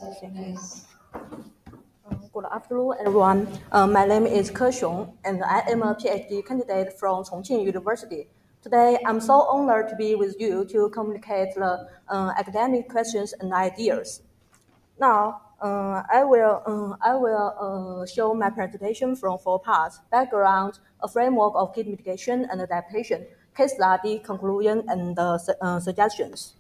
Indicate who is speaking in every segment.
Speaker 1: Good afternoon, everyone. My name is Ke, and I am a PhD candidate from Chongqing University. Today, I'm so honored to be with you to communicate the academic questions and ideas. Now, I will show my presentation from 4 parts: background, a framework of heat mitigation and adaptation, case study, conclusion, and suggestions.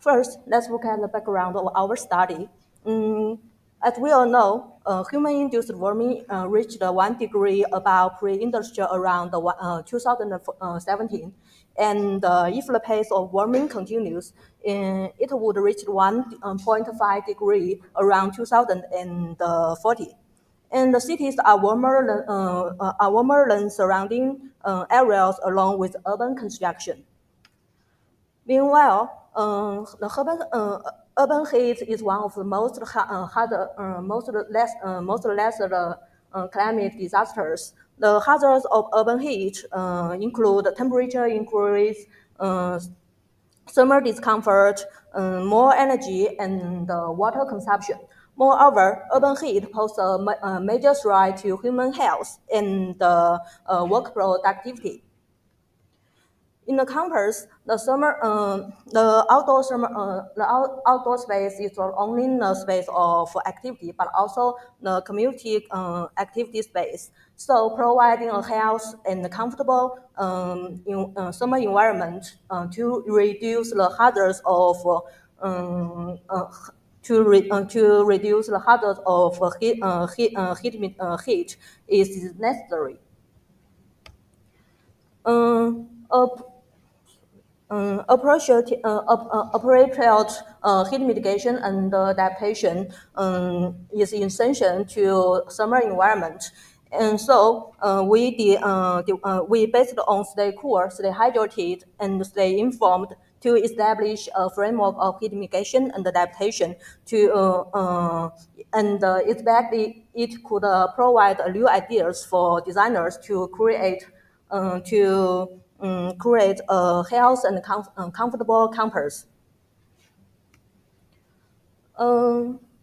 Speaker 1: First, let's look at the background of our study. As we all know, human-induced warming reached 1 degree above pre-industrial around 2017. And if the pace of warming continues, it would reach 1.5 degree around 2040. And the cities are warmer than surrounding areas along with urban construction. Meanwhile, urban heat is one of the most lesser climate disasters. The hazards of urban heat include temperature increase, thermal discomfort, more energy, and water consumption. Moreover, urban heat poses a major threat to human health and work productivity. In the campus, the outdoor space is not only the space of activity, but also the community activity space. So, providing a health and comfortable summer environment to reduce the hazards of to reduce the hazards of heat is necessary. Appropriate heat mitigation and adaptation is essential to summer environment. And so we based on stay cool, stay hydrated, and stay informed to establish a framework of heat mitigation and adaptation expect it could provide new ideas for designers to create a health and comfortable campus.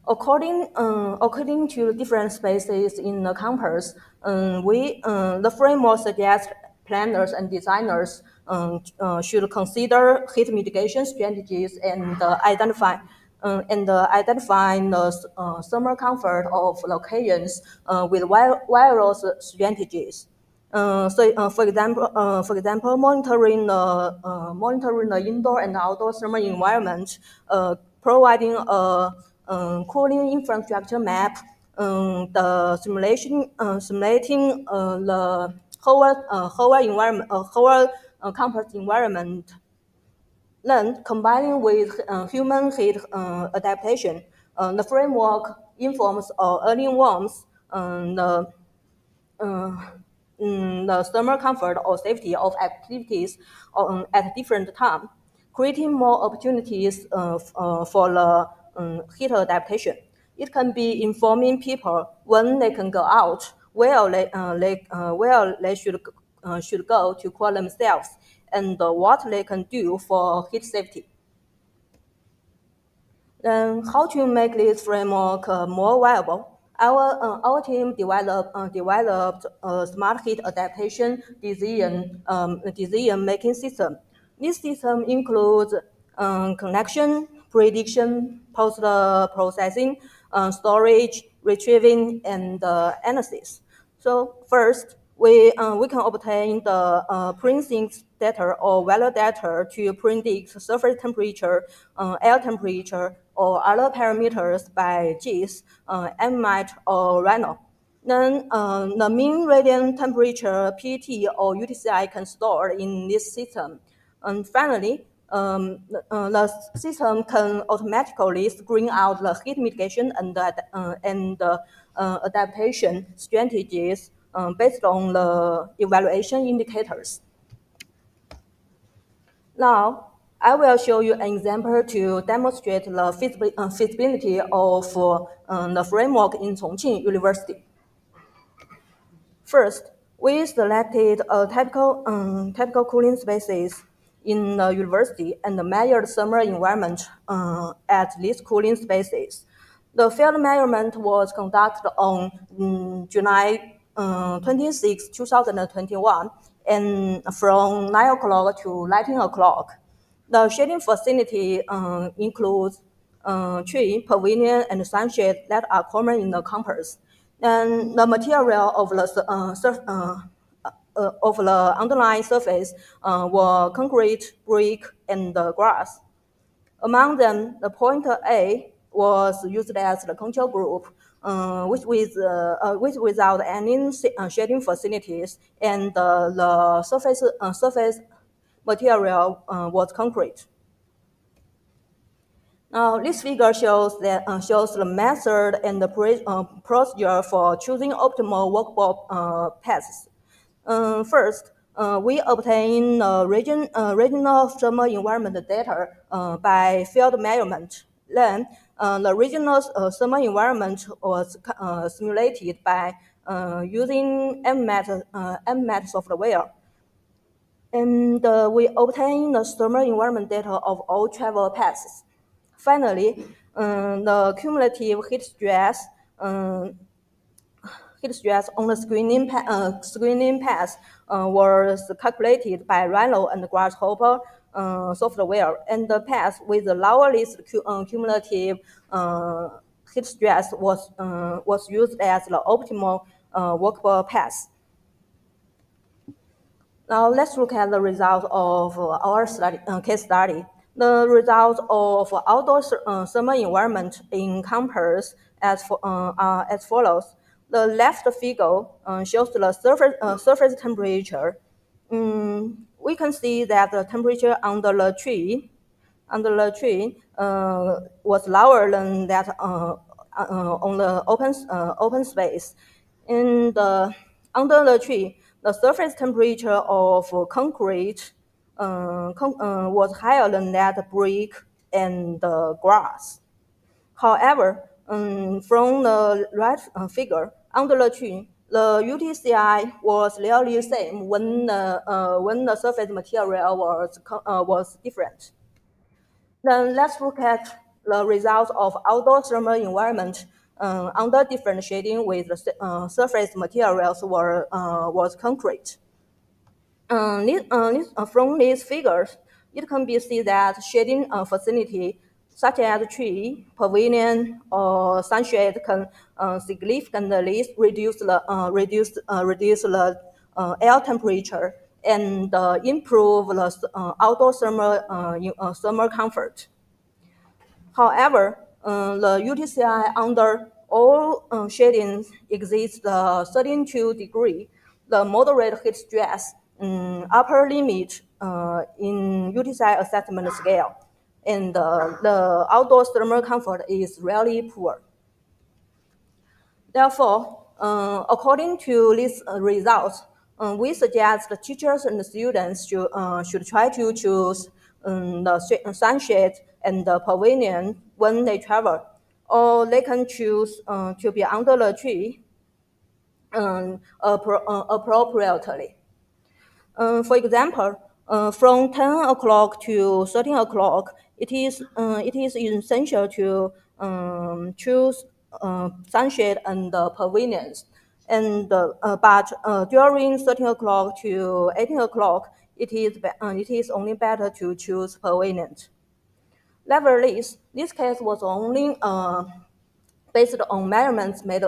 Speaker 1: According to different spaces in the campus, the framework suggests planners and designers should consider heat mitigation strategies and identify the summer comfort of locations with various strategies. For example, monitoring the indoor and outdoor thermal environment, providing a cooling infrastructure map, simulating the whole campus environment. Then, combining with human heat adaptation, the framework informs early warms the thermal comfort or safety of activities at different times, creating more opportunities for the heat adaptation. It can be informing people when they can go out, where they should go to cool themselves, and what they can do for heat safety. Then, how to make this framework more viable? Our team developed a smart heat adaptation decision making system. This system includes connection, prediction, post processing, storage, retrieving, and analysis. So first, we can obtain the precinct data or weather data to predict surface temperature, air temperature, or other parameters by GIS, ambient, or Rhino. Then the mean radiant temperature (PT) or UTCI can store in this system. And finally, the system can automatically screen out the heat mitigation and adaptation strategies based on the evaluation indicators. Now, I will show you an example to demonstrate the feasibility of the framework in Chongqing University. First, we selected a typical cooling spaces in the university and measured summer environment at these cooling spaces. The field measurement was conducted on July 26, 2021, and from 9 o'clock to 19 o'clock. The shading facility includes tree, pavilion, and sunshade that are common in the campus. And the material of the underlying surface were concrete, brick, and grass. Among them, the point A was used as the control group, which without any shading facilities, and the surface material was concrete. Now, this figure shows the method and the procedure for choosing optimal workable paths. First, we obtain regional thermal environment data by field measurement. Then, the regional thermal environment was simulated by using MMAT software. And we obtain the thermal environment data of all travel paths. Finally, the cumulative heat stress on the screening path was calculated by Rhino and Grasshopper software, and the path with the lowest cumulative heat stress was used as the optimal workable path. Now let's look at the results of our case study. The results of outdoor thermal environment in campus are as follows. The left figure shows the surface temperature. We can see that the temperature under the tree was lower than that on the open space. In the under the tree, the surface temperature of concrete was higher than that brick and grass. However, from the right figure, under the tree, the UTCI was nearly the same when the surface material was different. Then let's look at the results of outdoor thermal environment under different shading with the surface materials was concrete. From these figures, it can be seen that shading facility such as tree, pavilion, or sunshade can significantly reduce the air temperature and improve the outdoor thermal comfort. However, the UTCI under all shadings exceeds the 32 degree, the moderate heat stress upper limit in UTCI assessment scale, and the outdoor thermal comfort is really poor. Therefore, according to these results, we suggest the teachers and the students should try to choose the sunshade and the pavilion when they travel, or they can choose to be under the tree appropriately. For example, from 10 o'clock to 13 o'clock, it is essential to choose sunshade and pavilions. But during 13 o'clock to 18 o'clock, it is only better to choose pavilions. Nevertheless, this case was only based on measurements made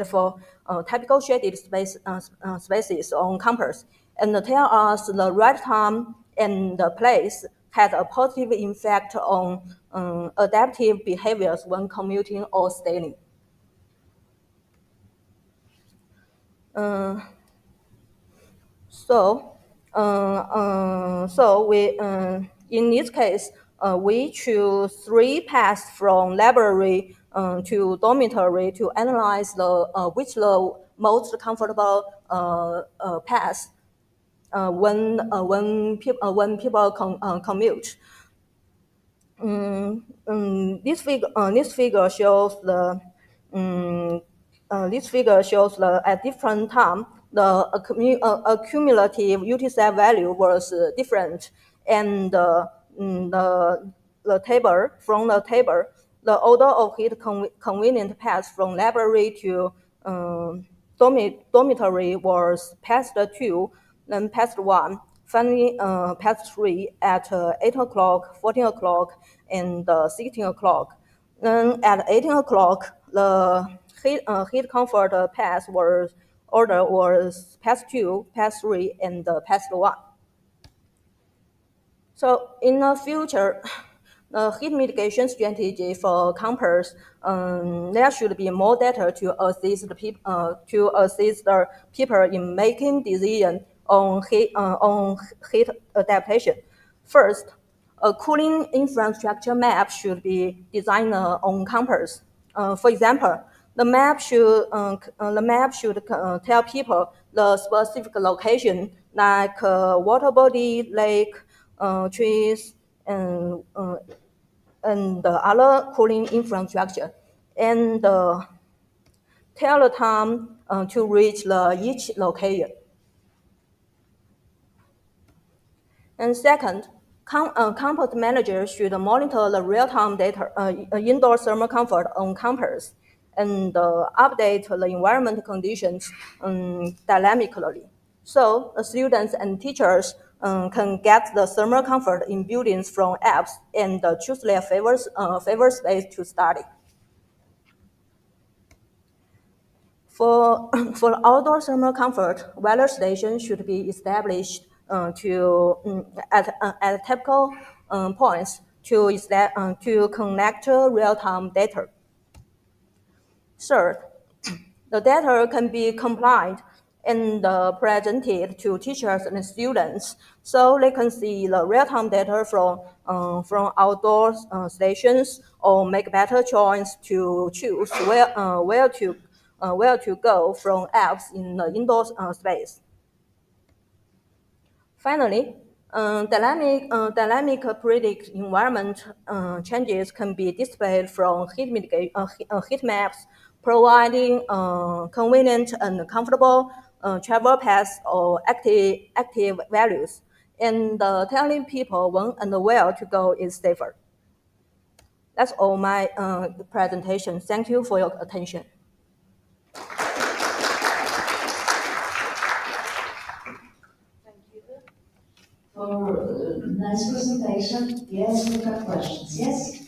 Speaker 1: for typical shaded spaces on campus, and tell us the right time and the place had a positive effect on adaptive behaviors when commuting or staying. So, we in this case we choose three paths from library to dormitory to analyze which the most comfortable path when people commute. This figure shows the at different time the accumulative UTC value was different, and the table The order of heat convenient paths from library to dormitory was past 2, then past 1, finally past 3 at 8 o'clock, 14 o'clock, and 16 o'clock. Then at 18 o'clock, the heat comfort path was past 2, past 3, and past 1. So in the future, the heat mitigation strategy for campers, there should be more data to assist the people in making decisions on heat adaptation. First, a cooling infrastructure map should be designed on campus. For example, the map should tell people the specific location, like water body, lake, trees, and the other cooling infrastructure, and tell the time to reach each location. And second, campus managers should monitor the real-time data, indoor thermal comfort on campus and update the environment conditions dynamically. So students and teachers can get the thermal comfort in buildings from apps and choose their favorite space to study. For, for outdoor thermal comfort, weather stations should be established at typical points to connect real-time data. Third, the data can be compiled and presented to teachers and students so they can see the real-time data from outdoor stations or make better choice to choose where to go from apps in the indoor space. Finally, dynamic predict environment changes can be displayed from heat maps, providing convenient and comfortable travel paths or active values, and telling people when and where to go is safer. That's all my presentation. Thank you for your attention.
Speaker 2: For nice presentation. Yes, we have questions. Yes?